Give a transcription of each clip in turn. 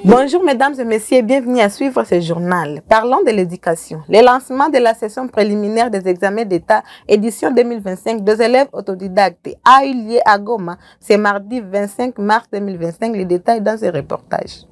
Bonjour mesdames et messieurs, bienvenue à suivre ce journal. Parlons de l'éducation. Le lancement de la session préliminaire des examens d'État édition 2025 des élèves autodidactes a eu lieu à Goma ce mardi 25 mars 2025. Les détails dans ce reportage.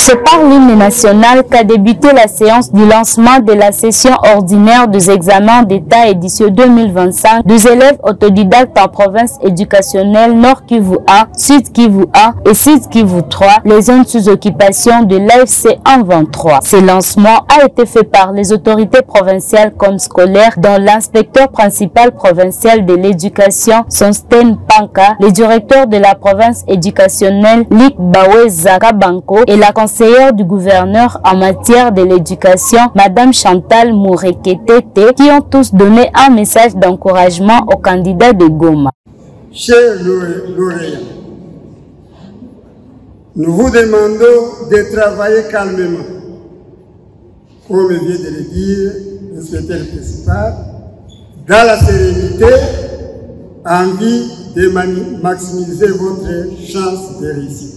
C'est par l'hymne national qu'a débuté la séance du lancement de la session ordinaire des examens d'État édition 2025 des élèves autodidactes en province éducationnelle Nord Kivu 1, Sud Kivu 1 et Sud Kivu 3, les zones sous occupation de l'AFC 123. Ce lancement a été fait par les autorités provinciales comme scolaires, dont l'inspecteur principal provincial de l'éducation, Sonsten Panka, le directeur de la province éducationnelle Lik Baweza Kabanko et la conseillère du gouverneur en matière de l'éducation, Madame Chantal Moureketete, qui ont tous donné un message d'encouragement aux candidats de Goma. Chers lauréats, nous vous demandons de travailler calmement. Comme vient de le dire l'inspecteur principal, dans la sérénité, en vue de maximiser votre chance de réussite.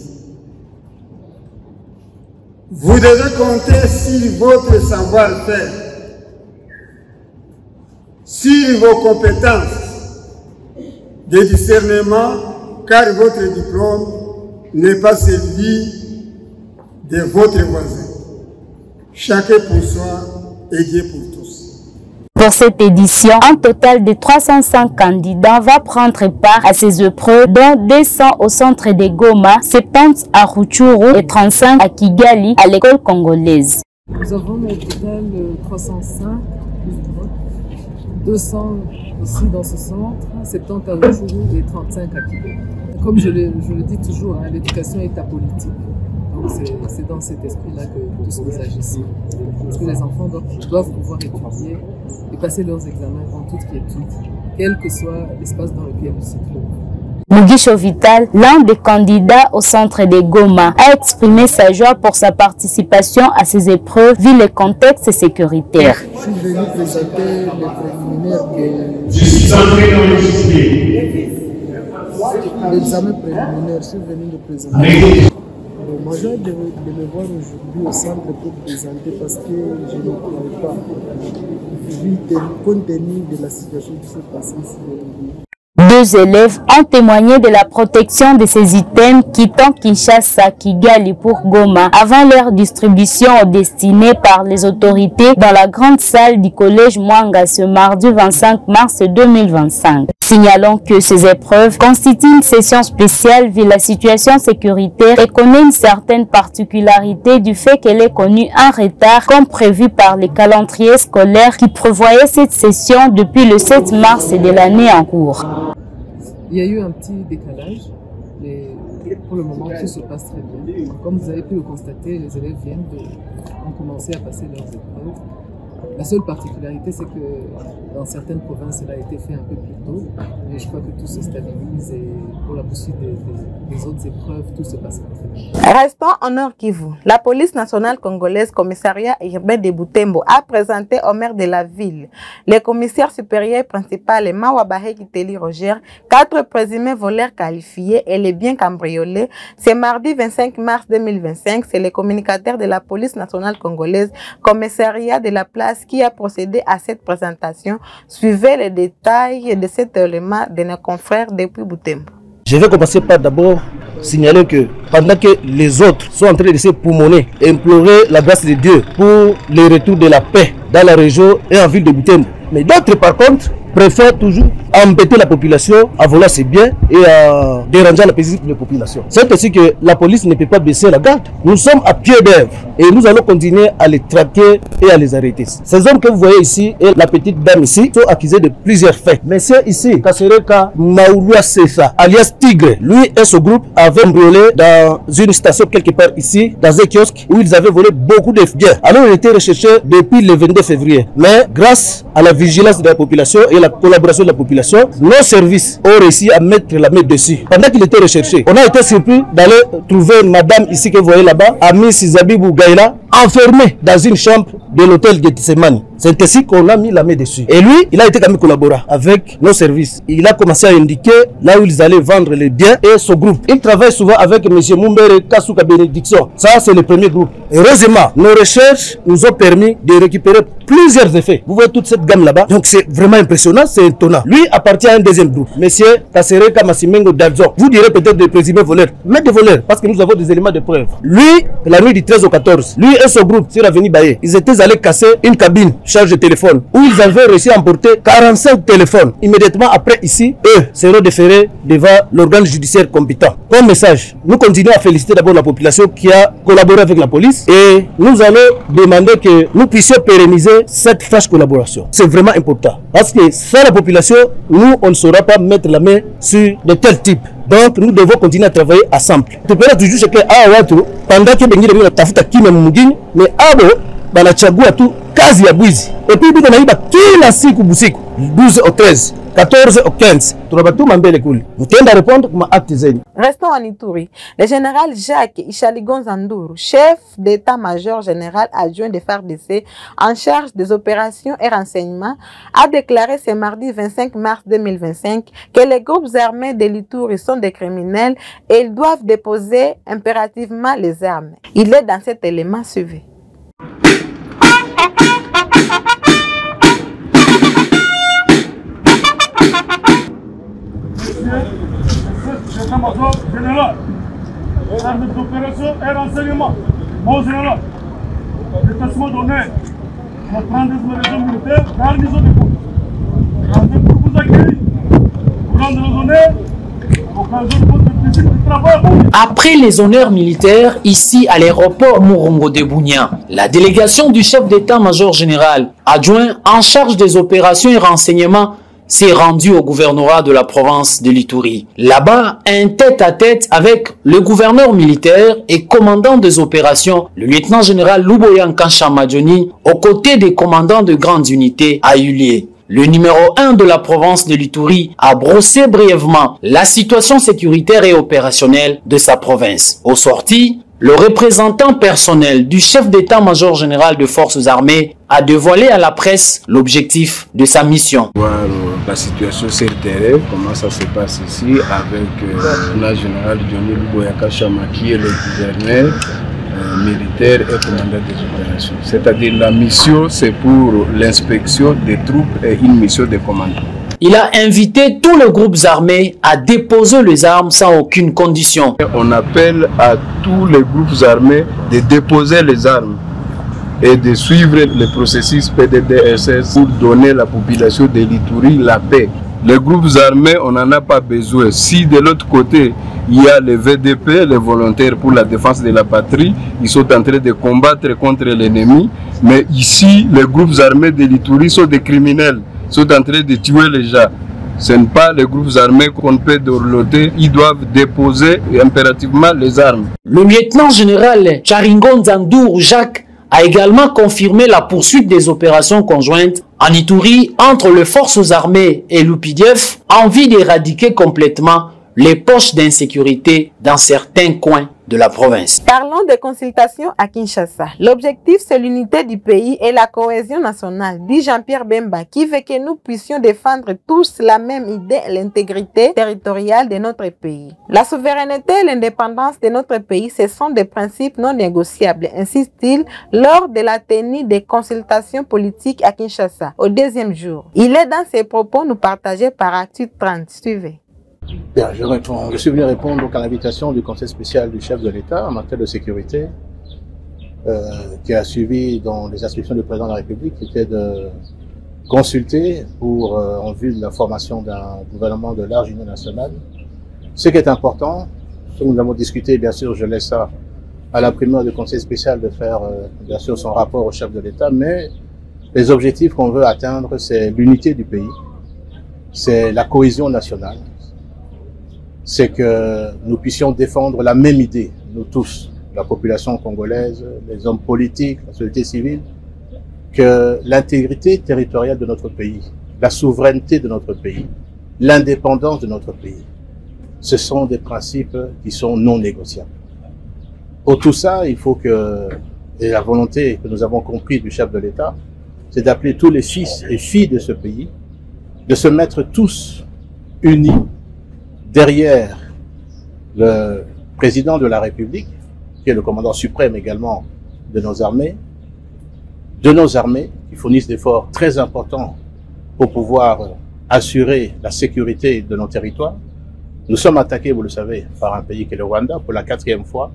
Vous devez compter sur votre savoir-faire, sur vos compétences de discernement, car votre diplôme n'est pas celui de votre voisin. Chacun pour soi et Dieu pour tous. Pour cette édition, un total de 305 candidats va prendre part à ces épreuves, dont 200 au centre de Goma, 70 à Rutshuru et 35 à Kigali, à l'école congolaise. Nous avons au total 305, 200 aussi dans ce centre, 70 à Rutshuru et 35 à Kigali. Comme je le dis toujours, hein, l'éducation est apolitique. Donc c'est dans cet esprit-là que tous nous agissons. Parce que les enfants doivent pouvoir étudier et passer leurs examens en toute quiétude, quel que soit l'espace dans lequel ils se trouvent. Mugisho Vital, l'un des candidats au centre de Goma, a exprimé sa joie pour sa participation à ces épreuves vu le contexte sécuritaire. Je suis venu présenter les préliminaires Je suis entré dans le système. l'examen préliminaire, je suis venu le présenter. Moi, j'ai de me voir aujourd'hui au centre pour présenter parce que je ne pouvais pas, compte tenu de la situation qui s'est passée ici. Deux élèves ont témoigné de la protection de ces items quittant Kinshasa, Kigali pour Goma avant leur distribution destinée par les autorités dans la grande salle du collège Mwanga ce mardi 25 mars 2025. Signalons que ces épreuves constituent une session spéciale vu la situation sécuritaire et connaît une certaine particularité du fait qu'elle ait connu un retard comme prévu par les calendriers scolaires qui prévoyaient cette session depuis le 7 mars de l'année en cours. Il y a eu un petit décalage, mais pour le moment tout se passe très bien. Comme vous avez pu le constater, les élèves ont commencé à passer leurs épreuves. La seule particularité, c'est que dans certaines provinces, cela a été fait un peu plus tôt, mais je crois que tout se stabilise et pour la poursuite des autres épreuves, tout se passe très bien. Restons en Nord Kivu. La police nationale congolaise, commissariat urbain de Butembo, a présenté au maire de la ville, le commissaire supérieur principal Mawabahe Kiteli Roger, 4 présumés voleurs qualifiés et les biens cambriolés. Ce mardi 25 mars 2025, c'est le communicateur de la police nationale congolaise, commissariat de la place, qui a procédé à cette présentation. Suivez les détails de cet élément de nos confrères depuis Butembo. Je vais commencer par d'abord signaler que pendant que les autres sont en train de se poumonner et implorer la grâce de Dieu pour le retour de la paix dans la région et en ville de Butembo, mais d'autres par contre préfèrent toujours embêter la population à voler ses biens et à déranger la paisible de la population. C'est ainsi que la police ne peut pas baisser la garde. Nous sommes à pied d'œuvre et nous allons continuer à les traquer et à les arrêter. Ces hommes que vous voyez ici et la petite dame ici sont accusés de plusieurs faits. Mais c'est ici, Kassereka Maouloua Sefa, alias Tigre, lui et ce groupe avaient brûlé dans une station quelque part ici, dans un kiosque où ils avaient volé beaucoup de biens. Alors ils étaient recherchés depuis le 22 février. Mais grâce à la vigilance de la population et la collaboration de la population, nos services ont réussi à mettre la main dessus. Pendant qu'il était recherché, on a été surpris d'aller trouver madame ici que vous voyez là-bas, Amis Zabibou Gaïla, enfermée dans une chambre de l'hôtel Gethsemane. C'est ainsi qu'on a mis la main dessus. Et lui, il a été quand même collaborant avec nos services. Il a commencé à indiquer là où ils allaient vendre les biens et son groupe. Il travaille souvent avec M. Mumbere Kasuka Bénédiction. Ça, c'est le premier groupe. Heureusement, nos recherches nous ont permis de récupérer plusieurs effets. Vous voyez toute cette gamme là-bas. Donc c'est vraiment impressionnant, c'est étonnant. Lui appartient à un deuxième groupe. Monsieur Kassereka Massimengo Dalzon. Vous direz peut-être des présumés voleurs. Mais des voleurs, parce que nous avons des éléments de preuve. Lui, la nuit du 13 au 14, lui et son groupe sur l'avenue Baye, ils étaient allés casser une cabine charge de téléphone où ils avaient réussi à emporter 45 téléphones. Immédiatement après ici, eux seront déférés devant l'organe judiciaire compétent. Comme message, nous continuons à féliciter d'abord la population qui a collaboré avec la police et nous allons demander que nous puissions pérenniser cette franche collaboration. C'est vraiment important parce que sans la population, nous on ne saura pas mettre la main sur de tels types. Donc nous devons continuer à travailler ensemble. Tu peux toujours checker pendant que bengi bengi tafuta kime mugini mais abo banachagua tu kazi ya bwizi. Et puis biko naiba kila siku busiku 12 au 13 14 au 15. Restons en Ituri. Le général Jacques Ichaligon Zandour, chef d'état-major général adjoint des FARDC en charge des opérations et renseignements, a déclaré ce mardi 25 mars 2025 que les groupes armés de l'Ituri sont des criminels et ils doivent déposer impérativement les armes. Il est dans cet élément suivi. État-major général, armes d'opération et renseignement, mon général, détachement d'honneur, la 32e région militaire, garnison de côte. Rendez pour vous accueillir, pour rendre les honneurs, occasion de votre plaisir de travail. Après les honneurs militaires, ici à l'aéroport Morongo de Bounia, la délégation du chef d'état-major général, adjoint en charge des opérations et renseignements, s'est rendu au gouvernorat de la province de l'Ituri. Là-bas, un tête-à-tête avec le gouverneur militaire et commandant des opérations, le lieutenant-général Luboyan Kanchamadjoni, aux côtés des commandants de grandes unités, a eu lieu. Le numéro 1 de la province de l'Ituri a brossé brièvement la situation sécuritaire et opérationnelle de sa province. Au sorti, le représentant personnel du chef d'état-major général de forces armées a dévoilé à la presse l'objectif de sa mission. Voir la situation sur le terrain, comment ça se passe ici avec le général Johnny Luboyaka Chama qui est le gouverneur militaire et commandant des opérations. C'est-à-dire la mission c'est pour l'inspection des troupes et une mission de commandement. Il a invité tous les groupes armés à déposer les armes sans aucune condition. On appelle à tous les groupes armés de déposer les armes et de suivre le processus PDDSS pour donner à la population de l'Ituri la paix. Les groupes armés, on n'en a pas besoin. Si de l'autre côté, il y a les VDP, les volontaires pour la défense de la patrie, ils sont en train de combattre contre l'ennemi. Mais ici, les groupes armés de l'Ituri sont des criminels. Sont en train de tuer les gens. Ce n'est pas les groupes armés qu'on peut dorloter, ils doivent déposer impérativement les armes. Le lieutenant-général Charingon Zandour Jacques a également confirmé la poursuite des opérations conjointes en Ituri entre les forces armées et l'UPDF en vue d'éradiquer complètement les poches d'insécurité dans certains coins de la province. Parlons de consultations à Kinshasa. L'objectif, c'est l'unité du pays et la cohésion nationale, dit Jean-Pierre Bemba, qui veut que nous puissions défendre tous la même idée, l'intégrité territoriale de notre pays. La souveraineté et l'indépendance de notre pays, ce sont des principes non négociables, insiste-t-il, lors de la tenue des consultations politiques à Kinshasa, au deuxième jour. Il est dans ses propos nous partagés par Actu 30. Suivez. Bien, je suis venu répondre à l'invitation du Conseil spécial du chef de l'État en matière de sécurité qui a suivi dans les instructions du président de la République, qui était de consulter en vue de la formation d'un gouvernement de large union nationale. Ce qui est important, ce que nous avons discuté, bien sûr, je laisse ça à la primeur du Conseil spécial de faire bien sûr son rapport au chef de l'État, mais les objectifs qu'on veut atteindre, c'est l'unité du pays, c'est la cohésion nationale, c'est que nous puissions défendre la même idée, nous tous, la population congolaise, les hommes politiques, la société civile, que l'intégrité territoriale de notre pays, la souveraineté de notre pays, l'indépendance de notre pays. Ce sont des principes qui sont non négociables. Pour tout ça, il faut que, et la volonté que nous avons compris du chef de l'État, c'est d'appeler tous les fils et filles de ce pays, de se mettre tous unis derrière le président de la République, qui est le commandant suprême également de nos armées qui fournissent des efforts très importants pour pouvoir assurer la sécurité de nos territoires. Nous sommes attaqués, vous le savez, par un pays qui est le Rwanda pour la 4e fois.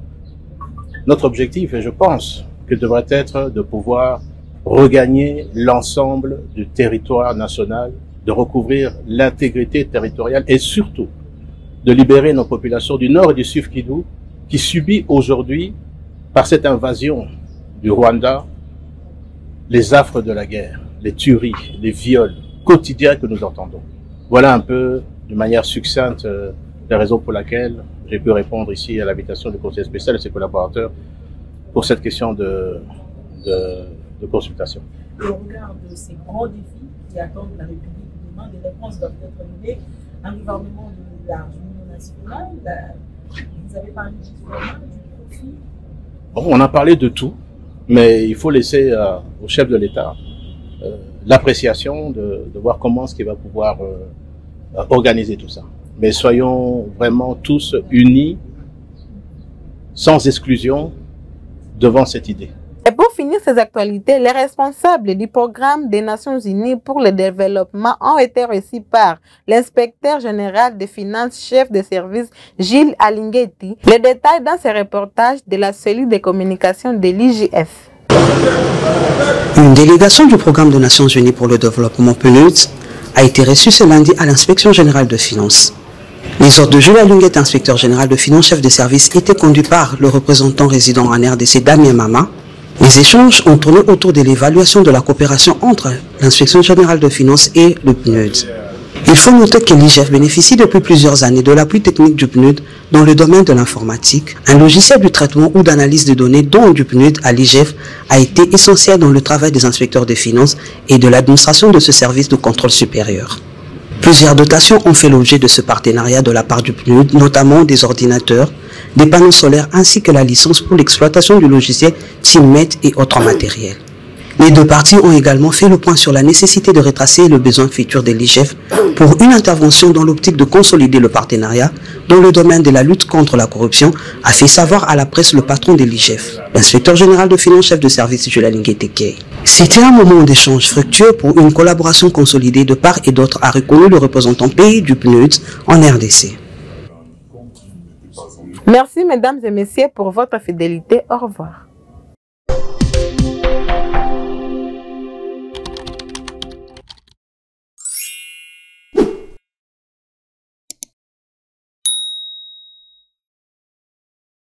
Notre objectif, et je pense que devrait être de pouvoir regagner l'ensemble du territoire national, de recouvrir l'intégrité territoriale et surtout de libérer nos populations du nord et du sud Kivu qui subit aujourd'hui, par cette invasion du Rwanda, les affres de la guerre, les tueries, les viols quotidiens que nous entendons. Voilà un peu, de manière succincte, la raison pour laquelle j'ai pu répondre ici à l'invitation du Conseil spécial et ses collaborateurs pour cette question de consultation. Et au regard de ces grands défis qui attendent la République demain, des réponses doivent être livrées. Un gouvernement de la Réunion nationale, vous avez parlé du gouvernement, du profit. Bon, on a parlé de tout, mais il faut laisser au chef de l'État l'appréciation de voir comment est-ce qu'il va pouvoir organiser tout ça. Mais soyons vraiment tous unis, sans exclusion, devant cette idée. Et pour finir ces actualités, les responsables du programme des Nations Unies pour le développement ont été reçus par l'inspecteur général des finances, chef de service Gilles Alingeti. Les détails dans ce reportage de la cellule de communication de l'IGF. Une délégation du programme des Nations Unies pour le développement PNUD a été reçue ce lundi à l'inspection générale de finances. Les ordres de Gilles Alingeti, inspecteur général de finances, chef de service, étaient conduits par le représentant résident en RDC, Damien Mama. Les échanges ont tourné autour de l'évaluation de la coopération entre l'inspection générale de finances et le PNUD. Il faut noter que l'IGF bénéficie depuis plusieurs années de l'appui technique du PNUD dans le domaine de l'informatique. Un logiciel du traitement ou d'analyse de données dont du PNUD à l'IGF a été essentiel dans le travail des inspecteurs des finances et de l'administration de ce service de contrôle supérieur. Plusieurs dotations ont fait l'objet de ce partenariat de la part du PNUD, notamment des ordinateurs, des panneaux solaires ainsi que la licence pour l'exploitation du logiciel TeamMate et autres matériels. Les deux parties ont également fait le point sur la nécessité de retracer le besoin futur de l'IGF pour une intervention dans l'optique de consolider le partenariat dans le domaine de la lutte contre la corruption, a fait savoir à la presse le patron de l'IGF, l'inspecteur général de finances, chef de service Gilles Alingeti. C'était un moment d'échange fructueux pour une collaboration consolidée de part et d'autre, a reconnu le représentant pays du PNUD en RDC. Merci mesdames et messieurs pour votre fidélité. Au revoir.